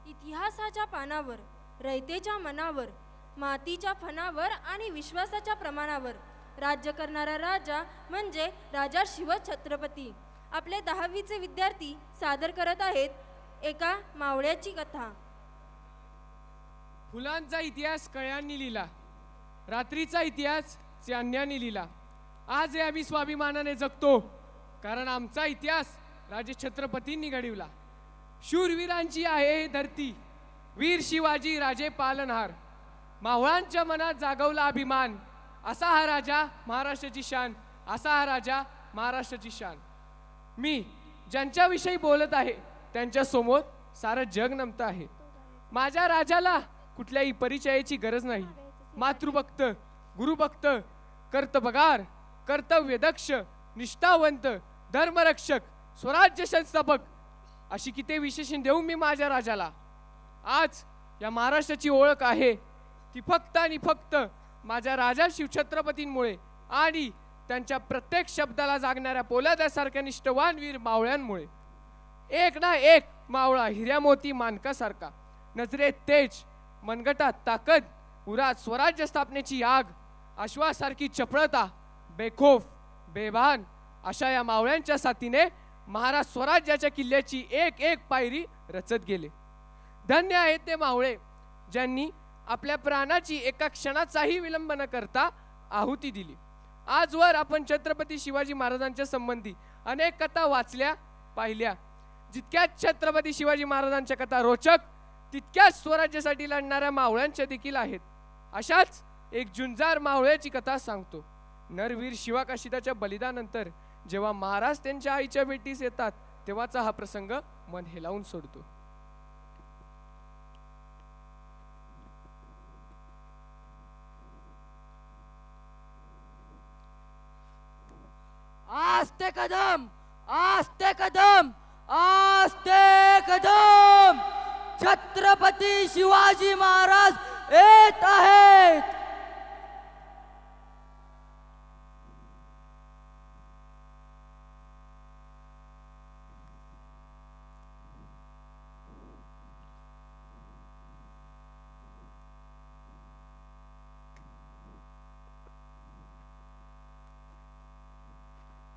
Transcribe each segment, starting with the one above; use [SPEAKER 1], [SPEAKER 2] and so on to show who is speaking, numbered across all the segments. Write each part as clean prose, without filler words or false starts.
[SPEAKER 1] इतिहासाच्या पानावर, रयतेच्या मनावर, मातीच्या फणावर आणि विश्वासाच्या प्रमाणावर राज्य करणारा राजा म्हणजे राजा शिवछत्रपती. आपले 10वीचे विद्यार्थी सादर करत आहेत एका मावळ्याची कथा.
[SPEAKER 2] फुलांचा इतिहास कळ्यांनी लिहिला, रात्रीचा इतिहास चांदण्याने लिहिला. आज हे आम्ही स्वाभिमानाने जगतो, कारण आमचा इतिहास राजे छत्रपतींनी घडविला. शूरवीरांची आहे ही धरती, वीर शिवाजी राजे पालनहार. मावळांच्या मनात जागवला अभिमान, असा हा राजा महाराष्ट्राची शान, असा हा राजा महाराष्ट्राची शान. मी ज्यांच्याविषयी बोलत आहे त्यांच्या समोर सारं जग नमतं आहे. माझ्या राजाला कुठल्याही परिचयाची गरज नाही. मातृभक्त, गुरुभक्त, कर्तबगार, कर्तव्यदक्ष, निष्ठावंत, धर्मरक्षक, स्वराज्य संस्थापक अशी किती विशेषण देऊ मी माझ्या राजाला. आज या महाराष्ट्राची ओळख आहे ती फक्त आणि फक्त माझ्या राजा शिवछत्रपतींमुळे आणि त्यांच्या प्रत्येक शब्दाला जागणाऱ्या पोलादासारख्या निष्ठवान वीर मावळ्यांमुळे. एक ना एक मावळा हिऱ्या मोती मानकासारखा, नजरेत तेज, मनगटात ताकद, उरात स्वराज्य स्थापनेची आग, अश्वासारखी चपळता, बेखोफ बेभान अशा या मावळ्यांच्या साथीने महाराज स्वराज्याच्या किल्ल्याची एक एक पायरी रचत गेले. धन्य आहेत ते मावळे ज्यांनी आपल्या प्राणाची एका क्षणाचाही विलंब न करता आहुती दिली. आजवर आपण छत्रपती शिवाजी महाराजांच्या संबंधी अनेक कथा वाचल्या पाहिल्या. जितक्याच छत्रपती शिवाजी महाराजांच्या कथा रोचक, तितक्याच स्वराज्यासाठी लढणाऱ्या मावळ्यांच्या देखील आहेत. अशाच एक झुंजार मावळ्याची कथा सांगतो. नरवीर शिवाकाशीदाच्या बलिदानानंतर जेव्हा महाराज त्यांच्या आईच्या भेटीस येतात तेव्हाचा हा प्रसंग मन हेलावून सोडतो.
[SPEAKER 3] आस्ते कदम, आस्ते कदम, आस्ते कदम, छत्रपती शिवाजी महाराज येत आहेत.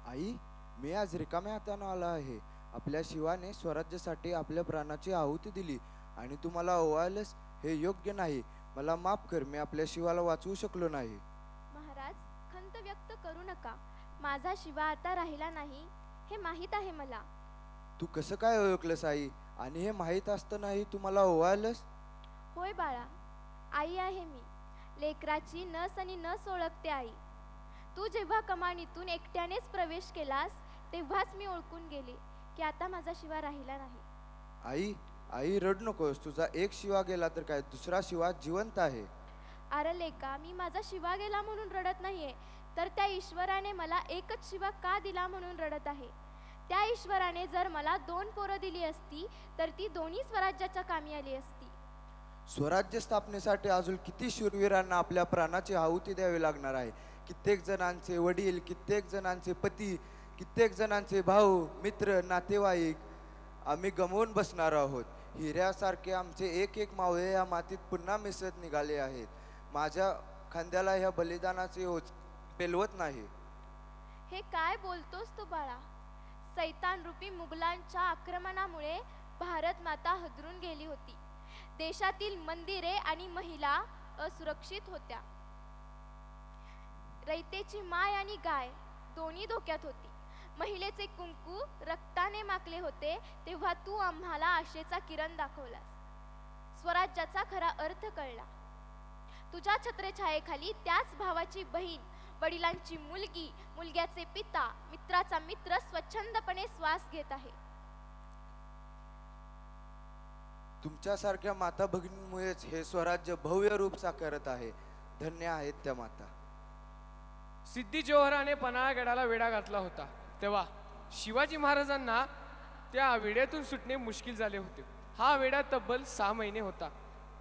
[SPEAKER 4] आई, मी आज रिकाम्या हाताने आला आहे. आपल्या शिवाने स्वराज्यासाठी आपल्या प्राणाची आहुती दिली आणि तू मला ओवाळलंस हे योग्य नाही. मला माफ कर, मी आपल्या शिवाला वाचवू शकलो नाही.
[SPEAKER 5] महाराज, खंत व्यक्त करू नका. माझा शिवा आता राहिला नाही हे माहीत आहे मला.
[SPEAKER 4] तू कसं काय ओळखलंस आई? आणि हे माहीत असतानाही तू मला ओवाळलंस?
[SPEAKER 5] होय बाळा, आई आहे मी. लेकराची नस आणि नस ओळखते आई. तू जेव्हा कमानीतून एकट्यानेच प्रवेश केलास तेव्हाच मी ओळखून गेले की आता माझा शिवा राहिला नाही.
[SPEAKER 4] आई, आई रडू नकोस. तुझा एक शिवा गेला तर काय, दुसरा शिवा जिवंत आहे.
[SPEAKER 5] अरे लेका, मी माझा शिवा गेला म्हणून रडत नाहीये, तर त्या ईश्वराने मला एकच शिवा का दिला म्हणून रडत आहे. त्या ईश्वराने जर मला 2 पोरं दिली असती तर ती दोन्ही स्वराज्याच्या कामी आली असती.
[SPEAKER 4] स्वराज्य स्थापनेसाठी अजून किती शूरवीरांना आपल्या प्राणाची आहुती द्यावी लागणार आहे. कित्येक जणांचे वडील, कित्येक जणांचे पती, कित्येक जणांचे भाऊ, मित्र, नातेवाईक आम्ही गमावून बसणार आहोत. हिऱ्यासारखे आमचे एक एक मावळे या मातीत पुन्हा मिसळत निघाले आहेत. माझ्या खांद्याला ह्या बलिदानाचे ओझ पेलवत नाही.
[SPEAKER 5] हे काय बोलतोस तू बाळा? सैतान रूपी मुघलांच्या आक्रमणामुळे भारत माता हदरून गेली होती. देशातील मंदिरे आणि महिला असुरक्षित होत्या. रयतेची माय आणि गाय दोन्ही धोक्यात होती. महिलेचे कुंकू रक्ताने माखले होते तेव्हा तू आम्हाला आशेचा किरण दाखवलास. स्वराज्याचा खरा अर्थ कळला. तुझ्या छत्रछायेखाली त्याच भावाची बहीण, वडिलांची मुलगी, मुलग्याचे पिता, मित्राचा मित्र स्वच्छंदपणे श्वास घेत आहे.
[SPEAKER 4] तुमच्यासारख्या माता भगिनीमुळेच हे स्वराज्य भव्य रूप साकारत आहे. धन्य आहेत त्या माता.
[SPEAKER 2] सिद्धी जोहराने पन्हाळगडाला वेढा घातला होता तेव्हा शिवाजी महाराजांना त्या वेड्यातून सुटणे मुश्किल झाले होते. हा वेढा तब्बल 6 महिने होता.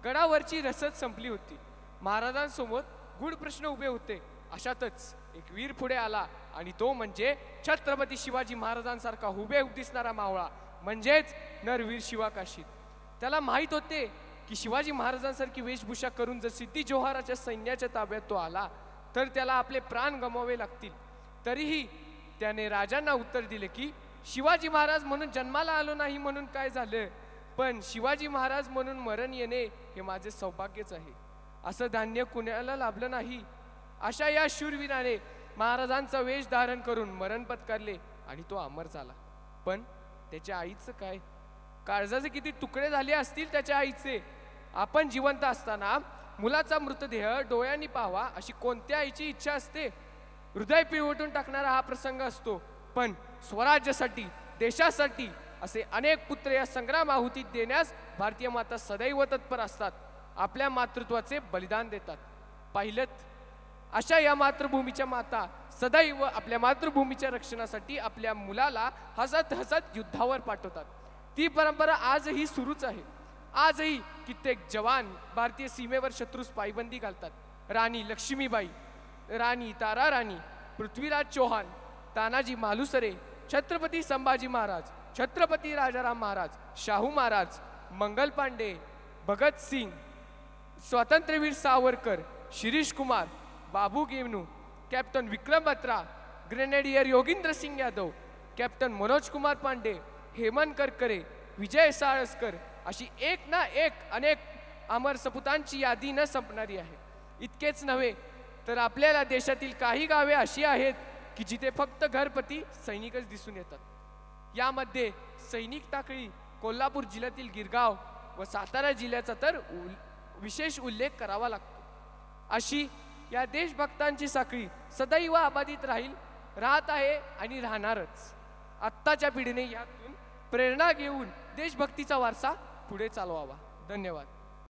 [SPEAKER 2] गडावरची रसद संपली होती. महाराजांसमोर गूढ प्रश्न उभे होते. अशातच एक वीर पुढे आला आणि तो म्हणजे छत्रपती शिवाजी महाराजांसारखा हुबेहूब दिसणारा मावळा, म्हणजेच नरवीर शिवाकाशीद. त्याला माहीत होते की शिवाजी महाराजांसारखी वेशभूषा करून जर सिद्धी जोहाराच्या सैन्याच्या ताब्यात तो आला तर त्याला आपले प्राण गमवावे लागतील. तरीही त्याने राजांना उत्तर दिले की शिवाजी महाराज म्हणून जन्माला आलो नाही म्हणून काय झालं, पण शिवाजी महाराज म्हणून मरण येणे हे माझे सौभाग्यच आहे. असं धान्य कुणाला लाभलं नाही. अशा या शूरवीराने महाराजांचा वेश धारण करून मरण पत्करले आणि तो अमर झाला. पण त्याच्या आईचं काय? काळजाचे किती तुकडे झाले असतील त्याच्या आईचे. आपण जिवंत असताना मुलाचा मृतदेह डोळ्यांनी पाहावा अशी कोणत्या आईची इच्छा असते? हृदय पिळवटून टाकणारा हा प्रसंग असतो. पण स्वराज्यासाठी, देशासाठी असे अनेक पुत्र या संग्राम आहुतीत देण्यास भारतीय माता सदैव तत्पर असतात. आपल्या मातृत्वाचे बलिदान देतात. पाहिलं, अशा या मातृभूमीच्या माता सदैव आपल्या मातृभूमीच्या रक्षणासाठी आपल्या मुलाला हसत हसत युद्धावर पाठवतात. ती परंपरा आजही सुरूच आहे. आजही कित्येक जवान भारतीय सीमेवर शत्रूस पायबंदी घालतात. राणी लक्ष्मीबाई, राणी तारा राणी, पृथ्वीराज चौहान, तानाजी मालुसरे, छत्रपती संभाजी महाराज, छत्रपती राजाराम महाराज, शाहू महाराज, मंगल पांडे, भगत सिंग, स्वातंत्र्यवीर सावरकर, शिरीष कुमार, बाबू गेवनू, captain Vikram Batra, grenadier Yogendra Singh Yadav, captain Manoj Kumar Pandey, Hemant Karkare, विजय साळसकर अशी एक ना एक अनेक अमर सपुतांची यादी न संपणारी आहे. इतकेच नव्हे तर आपल्याला देशातील काही गावे अशी आहेत की जिथे फक्त घरपती सैनिकच दिसून येतात. यामध्ये सैनिक टाकळी, कोल्हापूर जिल्ह्यातील गिरगाव व सातारा जिल्ह्याचा तर विशेष उल्लेख करावा लागतो. अशी या देशभक्तांची साखळी सदैव अबाधित राहत आहे आणि राहणारच. आत्ताच्या पिढीने यातून प्रेरणा घेऊन देशभक्तीचा वारसा पुढे चालवावा. धन्यवाद.